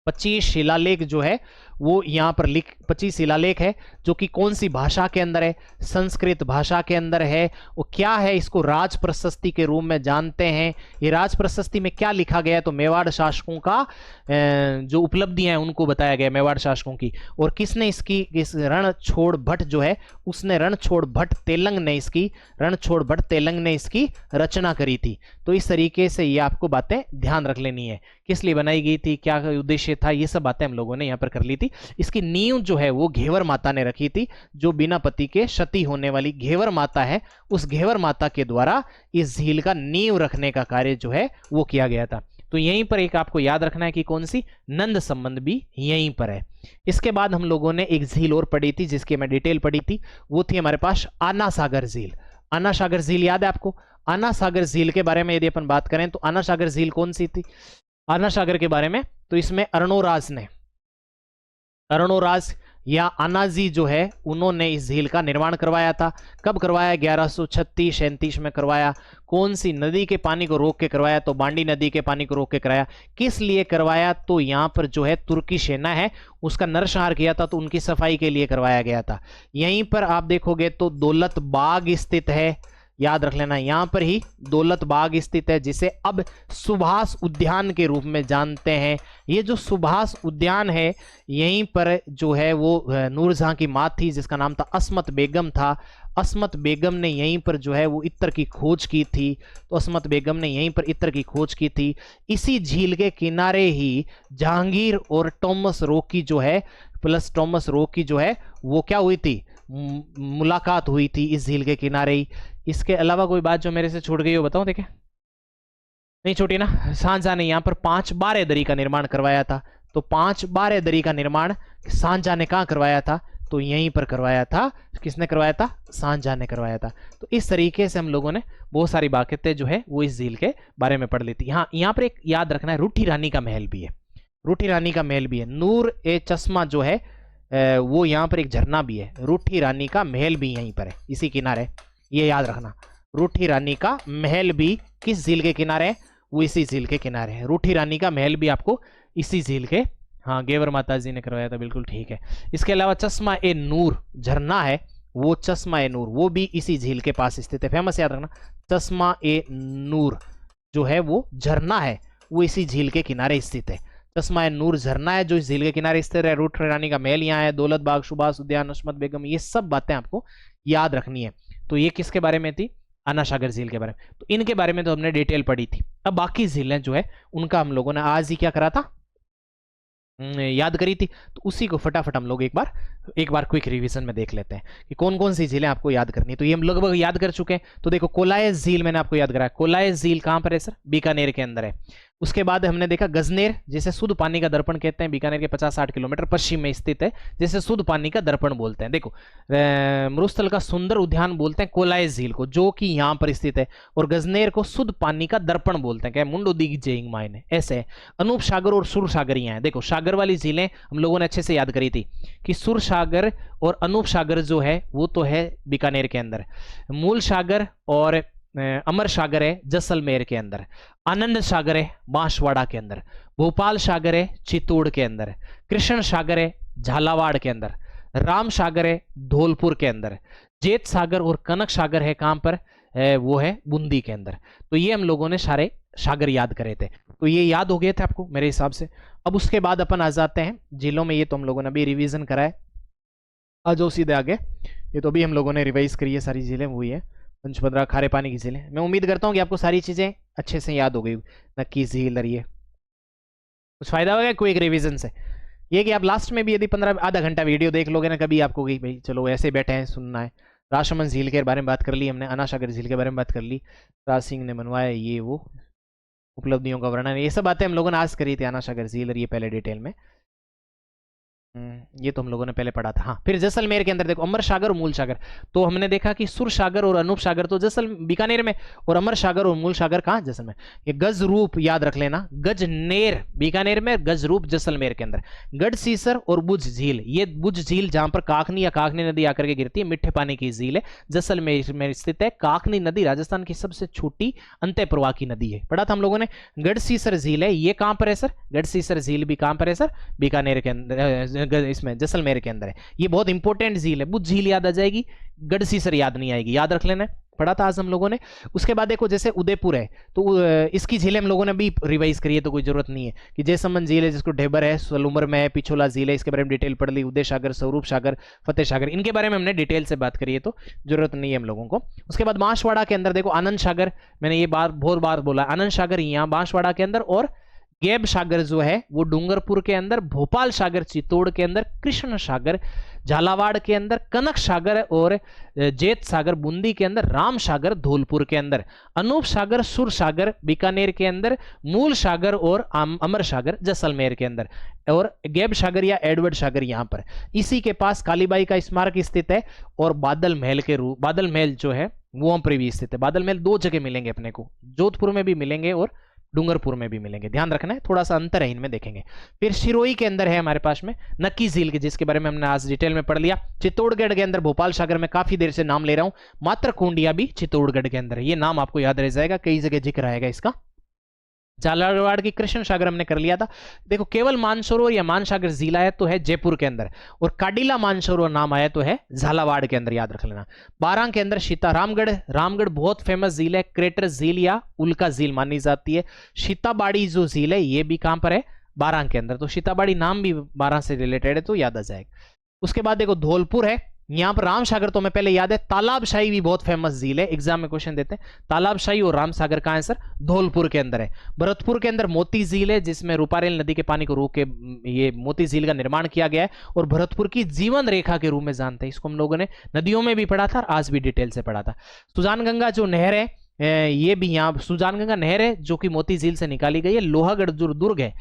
25 शिलालेख जो है वो यहां पर 25 शिलालेख है, जो कि कौन सी भाषा के अंदर है? संस्कृत भाषा के अंदर है। वो क्या है? इसको राज प्रशस्ति के रूप में जानते हैं। ये राज प्रशस्ति में क्या लिखा गया है? तो मेवाड़ शासकों का जो उपलब्धियां हैं उनको बताया गया, मेवाड़ शासकों की। और किसने इसकी, इस रणछोड़ भट्ट जो है, उसने रणछोड़ भट्ट तेलंग ने इसकी, रणछोड़ भट्ट तेलंग ने इसकी रचना करी थी। तो इस तरीके से ये आपको बातें ध्यान रख लेनी है, किस लिए बनाई गई थी, क्या उद्देश्य था, ये सब बातें हम लोगों ने यहाँ पर कर ली थी। इसकी नींव जो है वो घेवर माता ने रखी थी, जो बिना पति के सती होने वाली घेवर माता है, उस घेवर माता के द्वारा इस झील का नींव रखने का कार्य जो है वो किया गया था। तो यहीं पर एक आपको याद रखना है कि कौन सी, नंद संबंध भी यहीं पर है। इसके बाद हम लोगों ने एक झील और पढ़ी थी जिसकी मैं डिटेल पढ़ी थी, वो थी हमारे पास आना सागर झील। आना सागर झील याद है आपको? आना सागर झील के बारे में यदि अपन बात करें तो आना सागर झील कौन सी थी आना सागर के बारे में, तो इसमें अर्णोराज या आनाजी जो है उन्होंने इस झील का निर्माण करवाया था। कब करवाया? 1136-37 में करवाया। कौन सी नदी के पानी को रोक के करवाया? तो बांडी नदी के पानी को रोक के कराया। किस लिए करवाया? तो यहाँ पर जो है तुर्की सेना है उसका नरसंहार किया था, तो उनकी सफाई के लिए करवाया गया था। यहीं पर आप देखोगे तो दौलत बाग स्थित है, याद रख लेना, यहां पर ही दौलत बाग स्थित है जिसे अब सुभाष उद्यान के रूप में जानते हैं। ये जो सुभाष उद्यान है यहीं पर जो है वो नूरजहां की मां थी जिसका नाम था अस्मत बेगम था। अस्मत बेगम ने यहीं पर जो है वो इत्र की खोज की थी। तो अस्मत बेगम ने यहीं पर इत्र की खोज की थी। इसी झील के किनारे ही जहांगीर और टॉमस रोक की जो है वो क्या हुई थी? मुलाकात हुई थी इस झील के किनारे ही। इसके अलावा कोई बात जो मेरे से छूट गई हो बताओ। देखे नहीं छूटी ना? शाहजहां ने यहाँ पर 5 बारेदरी का निर्माण करवाया था। तो 5 बारेदरी का निर्माण शाहजहां ने कहाँ करवाया था? तो यहीं पर करवाया था। किसने करवाया था? शाहजहां ने करवाया था। तो इस तरीके से हम लोगों ने बहुत सारी बातें जो है वो इस झील के बारे में पढ़ ली थी। हाँ, यहाँ पर एक याद रखना है, रूठी रानी का महल भी है। रूठी रानी का महल भी है। नूर ए चश्मा जो है वो यहाँ पर एक झरना भी है। रूठी रानी का महल भी यहीं पर है, इसी किनारे, ये याद रखना। रूठी रानी का महल भी किस झील के किनारे है? वो इसी झील के किनारे है। रूठी रानी का महल भी आपको इसी झील के, हाँ, गेवर माता जी ने करवाया था, बिल्कुल ठीक है। इसके अलावा चश्मा ए नूर झरना है, वो चश्मा ए नूर वो भी इसी झील के पास स्थित है। फेमस याद रखना, चश्मा ए नूर जो है वो झरना है, वो इसी झील के किनारे स्थित है। चश्मा ए नूर झरना है जो इस झील के किनारे स्थित है। रूठी रानी का महल यहाँ है। दौलत बाग, सुभाष उद्यान, अस्मत बेगम, ये सब बातें आपको याद रखनी है। तो ये किसके बारे में थी? आना सागर झील के बारे में। तो इनके बारे में तो हमने डिटेल पढ़ी थी। अब बाकी झीलें जो है उनका हम लोगों ने आज ही क्या करा था? याद करी थी। तो उसी को फटाफट हम लोग एक बार क्विक रिवीजन में देख लेते हैं कि कौन कौन सी झीलें आपको याद करनी है। तो ये हम लगभग याद कर चुके हैं। तो देखो, कोलायस झील मैंने आपको याद कराया। कोलायस झील कहां पर है सर? बीकानेर के अंदर है। उसके बाद हमने देखा गजनेर, जिसे शुद्ध पानी का दर्पण कहते हैं, बीकानेर के 50-60 किलोमीटर पश्चिम में स्थित है, जिसे शुद्ध पानी का दर्पण बोलते हैं। देखो, मरुस्थल का सुंदर उद्यान बोलते हैं कोलायस झील को, जो कि यहाँ पर स्थित है। और गजनेर को शुद्ध पानी का दर्पण बोलते हैं, क्या? मुंडो दिग जेइंग मायने ऐसे है। अनूप सागर और सुर सागर यहाँ है। देखो, सागर वाली झीलें हम लोगों ने अच्छे से याद करी थी कि सुर सागर और अनूप सागर जो है वो तो है बीकानेर के अंदर। मूल सागर और अमर सागर है जैसलमेर के अंदर। आनंद सागर है बांसवाड़ा के अंदर। भोपाल सागर है चित्तौड़ के अंदर। कृष्ण सागर है झालावाड़ के अंदर। राम सागर है धौलपुर के अंदर। जेत सागर और कनक सागर है कहां पर? वो है बूंदी के अंदर। तो ये हम लोगों ने सारे सागर याद करे थे। तो ये याद हो गए थे आपको मेरे हिसाब से। अब उसके बाद अपन आ जाते हैं जिलों में। ये तो हम लोगों ने अभी रिवीजन करा है। आ जाओ सीधे आगे। ये तो अभी हम लोगों ने रिवाइज करी है सारी झीलें, वही है पंचभद्रा, खारे पानी की झीलें। मैं उम्मीद करता हूँ कि आपको सारी चीजें अच्छे से याद हो गई। नक्की झील, ये कुछ फायदा होगा क्विक रिवीजन से ये कि आप लास्ट में भी यदि 15 आधा घंटा वीडियो देख लोगे ना, कभी आपको कि भाई चलो ऐसे बैठे हैं सुनना है। राजसमंद झील के बारे में बात कर ली हमने, आना सागर झील के बारे में बात कर ली, राज सिंह ने बनवाया ये वो, उपलब्धियों का वर्णन, ये सब बातें हम लोगों ने आज करी थी। आना सागर झील और ये पहले डिटेल में, ये तो हम लोगों ने पहले पढ़ा था। हाँ, फिर जैसलमेर के अंदर देखो अमर सागर और मूल सागर। तो हमने देखा कि सुर सागर और अनूप सागर तो जैसल बीकानेर में, और अमर सागर और मूल सागर कहाँ? जैसलमेर। ये गज रूप याद रख लेना, गजनेर बीकानेर में, गज रूप जैसलमेर के अंदर। गढ़सीसर और बुझ झील, ये बुझ झील जहां पर काकनी या काकनी नदी आकर के गिरती है, मिठे पानी की झील है, जैसलमेर में स्थित है। काकनी नदी राजस्थान की सबसे छोटी अंत्य प्रवाह की नदी है, पढ़ा था हम लोगों ने। गढ़सीसर झील है, ये कहां पर है सर? गढ़सीसर झील भी कहां पर है सर? बीकानेर के अंदर, इसमें जैसलमेर के अंदर है। ये बहुत इंपॉर्टेंट झील है। बुझ झील याद आ जाएगी, गढ़सीसर याद नहीं आएगी, याद रख लेना, पढ़ा था आज हम लोगों ने। उसके बाद देखो जैसे उदयपुर है, तो इसकी झीलें हम लोगों ने भी रिवाइज करी है, तो कोई जरूरत नहीं है। कि जयसमंद झील है जिसको ढेबर है, सलूमर में है, पिछोला झील है, इसके बारे में डिटेल पढ़ ली। उदय सागर, स्वरूप सागर, फतेह सागर, इनके बारे में हमने डिटेल से बात करी है, तो जरूरत नहीं है हम लोगों को। उसके बाद बांसवाड़ा के अंदर देखो आनंद सागर, मैंने ये बात बहुत बार बोला, आनंद सागर यहाँ बांसवाड़ा के अंदर, और गैब सागर जो है वो डूंगरपुर के अंदर, भोपाल सागर चित्तौड़ के अंदर, कृष्ण सागर झालावाड़ के अंदर, कनक सागर और जेत सागर बूंदी के अंदर, राम सागर धौलपुर के अंदर, अनूप सागर सुर सागर बीकानेर के अंदर, मूल सागर और अमर सागर जैसलमेर के अंदर, और गैब सागर या एडवर्ड सागर यहां पर। इसी के पास कालीबाई का स्मारक स्थित है और बादल महल के रूप, बादल महल जो है वो वहां पर भी स्थित है। बादल महल दो जगह मिलेंगे अपने को, जोधपुर में भी मिलेंगे और डूंगरपुर में भी मिलेंगे, ध्यान रखना है, थोड़ा सा अंतर है इनमें, देखेंगे। फिर सिरोही के अंदर है हमारे पास में नक्की झील के, जिसके बारे में हमने आज डिटेल में पढ़ लिया। चित्तौड़गढ़ के अंदर, भोपाल सागर में काफी देर से नाम ले रहा हूं, मात्रकुंडिया भी चित्तौड़गढ़ के अंदर है, ये नाम आपको याद रह जाएगा, कई जगह जिक्र आएगा इसका। झालावाड़ की कृष्ण सागर हमने कर लिया था। देखो केवल मानसरोवर या मानसागर झील आया तो है जयपुर के अंदर, और काडिला मानसरोवर नाम आया तो है झालावाड़ के अंदर, याद रख लेना। बारां के अंदर सीतारामगढ़, रामगढ़ बहुत फेमस झील है, क्रेटर झील या उल्का झील मानी जाती है। सीताबाड़ी जो झील है ये भी कहां पर है, बारां के अंदर, तो सीताबाड़ी नाम भी बारां से रिलेटेड है तो याद आ जाएगा। उसके बाद देखो धौलपुर है, यहां पर राम सागर तो हमें पहले याद है, तालाबशाही भी बहुत फेमस झील है, एग्जाम में क्वेश्चन देते हैं। तालाबशाही और राम सागर कहां है सर, धौलपुर के अंदर है। भरतपुर के अंदर मोती झील है, जिसमें रूपारेल नदी के पानी को रोक के ये मोती झील का निर्माण किया गया है, और भरतपुर की जीवन रेखा के रूप में जानते हैं इसको, हम लोगों ने नदियों में भी पढ़ा था और आज भी डिटेल से पढ़ा था। सुजानगंगा जो नहर है ये भी यहाँ सुजानगंगा नहर है जो कि मोती झील से निकाली गई है। लोहागढ़ जो दुर्ग है,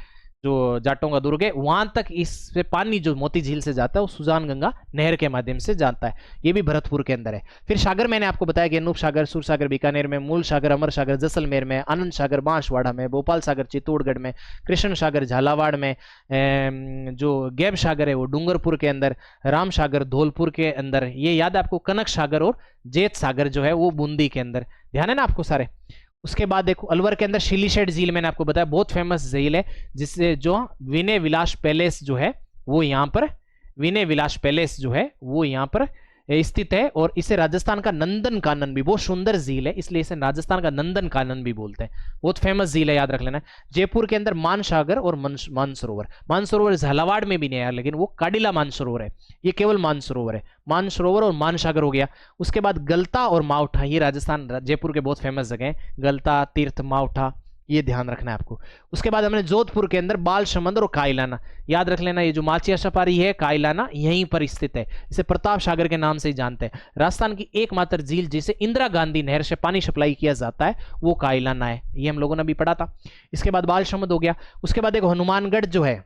जो जाटों का दुर्ग है, वहां तक इससे पानी जो मोती झील से जाता है वो सुजानगंगा नहर के माध्यम से जाता है, ये भी भरतपुर के अंदर है। फिर सागर मैंने आपको बताया कि अनूप सागर सुर सागर बीकानेर में, मूल सागर अमर सागर जैसलमेर में, आनंद सागर बांसवाड़ा में, भोपाल सागर चित्तौड़गढ़ में, कृष्ण सागर झालावाड़ में, जो गैब सागर है वो डूंगरपुर के अंदर, राम सागर धौलपुर के अंदर, ये याद है आपको, कनक सागर और जेत सागर जो है वो बूंदी के अंदर, ध्यान है ना आपको सारे। उसके बाद देखो अलवर के अंदर शिलीशेड झील मैंने आपको बताया बहुत फेमस झील है, जिससे जो विनय विलास पैलेस जो है वो यहाँ पर, विनय विलास पैलेस जो है वो यहाँ पर स्थित है, और इसे राजस्थान का नंदन कानन भी, बहुत सुंदर झील है इसलिए इसे राजस्थान का नंदन कानन भी बोलते हैं, बहुत फेमस झील है, याद रख लेना। जयपुर के अंदर मानसागर और मानसरोवर, मानसरोवर झालावाड़ में भी नहीं आया लेकिन वो काडिला मानसरोवर है, ये केवल मानसरोवर है, मानसरोवर और मानसागर हो गया। उसके बाद गलता और मावठा, ये राजस्थान जयपुर के बहुत फेमस जगह है, गलता तीर्थ मावठा, ये ध्यान रखना है आपको। उसके बाद हमने जोधपुर के अंदर बाल समंदर और कायलाना, याद रख लेना, ये जो माचिया सफारी है कायलाना यहीं पर स्थित है, इसे प्रताप सागर के नाम से ही जानते हैं। राजस्थान की एकमात्र झील जिसे इंदिरा गांधी नहर से पानी सप्लाई किया जाता है वो कायलाना है, ये हम लोगों ने भी पढ़ा था। इसके बाद बाल समंद हो गया। उसके बाद देखो हनुमानगढ़ जो है,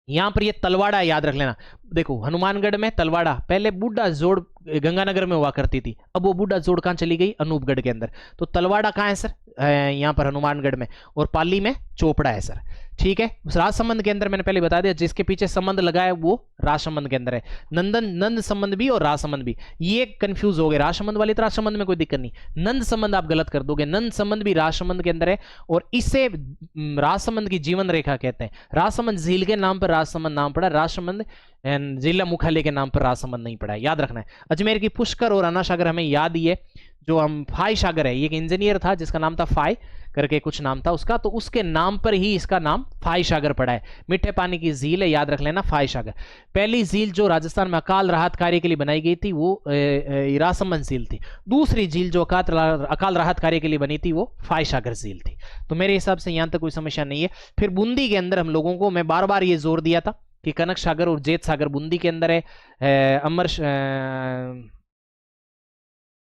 यहां पर ये तलवाड़ा, याद रख लेना। देखो हनुमानगढ़ में तलवाड़ा पहले बूढ़ा जोड़ गंगानगर में हुआ करती थी, अब वो बूढ़ा जोड़ कहां चली गई, अनूपगढ़ के अंदर, तो तलवाड़ा कहां है सर, यहां पर हनुमानगढ़ में, और पाली में चोपड़ा है सर, ठीक है। उस राजसमंद के अंदर मैंने पहले बता दिया, जिसके पीछे संबंध लगा है वो राजसमंद के अंदर है, नंद संबंध भी और राजसमंद भी, ये कंफ्यूज हो गए, राजसमंद वाली तो राजसमंद में कोई दिक्कत नहीं, नंद संबंध आप गलत कर दोगे, नंद संबंध भी राजसमंद के अंदर है, और इसे राजसमंद की जीवन रेखा कहते हैं। राजसमंद झील के नाम पर राजसमंद नाम पड़ा, राजसमंद जिला मुख्यालय के नाम पर राजसमंद नहीं पड़ा है, याद रखना है। अजमेर की पुष्कर और अन्ना सागर हमें याद ही है, जो हम फाई सागर है, ये एक इंजीनियर था जिसका नाम था फाई करके कुछ नाम था उसका, तो उसके नाम पर ही इसका नाम फाई सागर पड़ा है, मीठे पानी की झील है, याद रख लेना फाई सागर। पहली झील जो राजस्थान में अकाल राहत कार्य के लिए बनाई गई थी वो राजसमंद झील थी, दूसरी झील जो अकाल राहत कार्य के लिए बनी थी वो फाई सागर झील थी, तो मेरे हिसाब से यहां तक कोई समस्या नहीं है। फिर बूंदी के अंदर हम लोगों को, मैं बार बार ये जोर दिया था कि कनक सागर और जेत सागर बूंदी के अंदर है,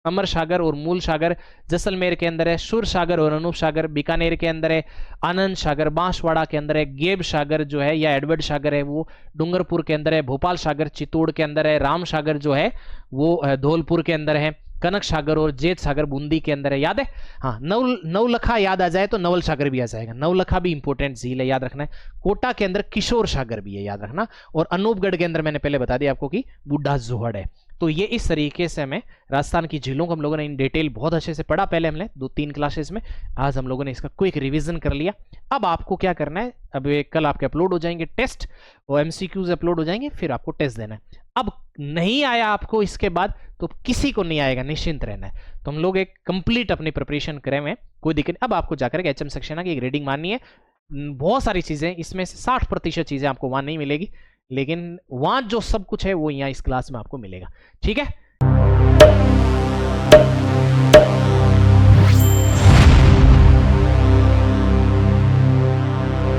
अमर सागर और मूल सागर जैसलमेर के अंदर है, सुर सागर और अनूप सागर बीकानेर के अंदर है, आनंद सागर बांसवाड़ा के अंदर है, गेब सागर जो है या एडवर्ड सागर है वो डूंगरपुर के अंदर है, भोपाल सागर चित्तौड़ के अंदर है, राम सागर जो है वो धौलपुर के अंदर है, कनक सागर और जेत सागर बूंदी के अंदर है, याद है। हाँ, नवलखा याद आ जाए तो नवल सागर भी आ जाएगा, नवलखा भी इंपॉर्टेंट झील है, याद रखना है। कोटा के अंदर किशोर सागर भी है, याद रखना, और अनूपगढ़ के अंदर मैंने पहले बता दिया आपको कि बूढ़ा जोहड़ है। तो ये इस तरीके से हमें राजस्थान की झीलों को हम लोगों ने इन डिटेल बहुत अच्छे से पढ़ा पहले हमने 2-3 क्लासेस में, आज हम लोगों ने इसका क्विक रिवीजन कर लिया। अब आपको क्या करना है, अब कल आपके अपलोड हो जाएंगे टेस्ट और एमसीक्यूज अपलोड हो जाएंगे, फिर आपको टेस्ट देना है। अब नहीं आया आपको इसके बाद तो किसी को नहीं आएगा, निश्चिंत रहना है। तो हम लोग एक कंप्लीट अपनी प्रिपरेशन करें में, कोई दिक्कत नहीं। अब आपको जाकर के एचएम सेक्शन की एक रीडिंग माननी है, बहुत सारी चीजें, इसमें से 60% चीजें आपको वहां नहीं मिलेगी, लेकिन वहां जो सब कुछ है वो यहाँ इस क्लास में आपको मिलेगा, ठीक है।